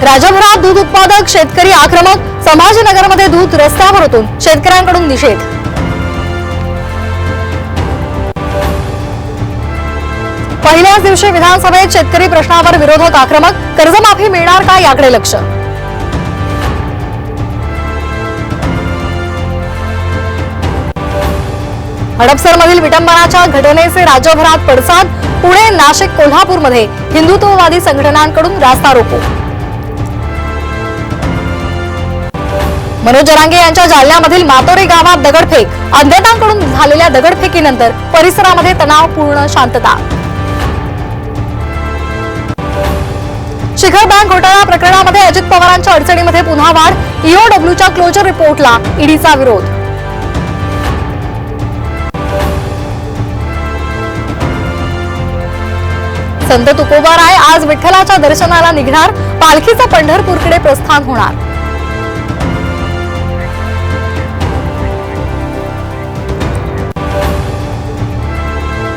राज्यभरात दूध उत्पादक शेतकरी आक्रमक, संभाजीनगरमध्ये दूध रस्त्यावर उतरून शेतकऱ्यांकडून निषेध। पहिल्याच दिवशी विधानसभेत शेतकरी प्रश्नावर विरोधक आक्रमक, कर्जमाफी मिळणार का याकडे लक्ष। हडपसरमधील विटंबनाच्या घटनेचे राज्यभरात पडसाद, पुणे, नाशिक, कोल्हापूरमध्ये हिंदुत्ववादी संघटनांकडून रास्ता रोको। मनोज जरांगे यांच्या जालन्यामधील मातोरे गावात दगडफेक, अज्ञातांकडून झालेल्या दगडफेकीनंतर परिसरामध्ये तणावपूर्ण शांतता। शिखर बँक घोटाळा प्रकरणामध्ये अजित पवारांच्या अडचणीमध्ये पुन्हा वाढ, ईओडब्ल्यूच्या क्लोजर रिपोर्टला ईडीचा विरोध। संत तुकोबाराय आज विठ्ठलाच्या दर्शनाला निघणार, पालखीचं पंढरपूरकडे प्रस्थान होणार।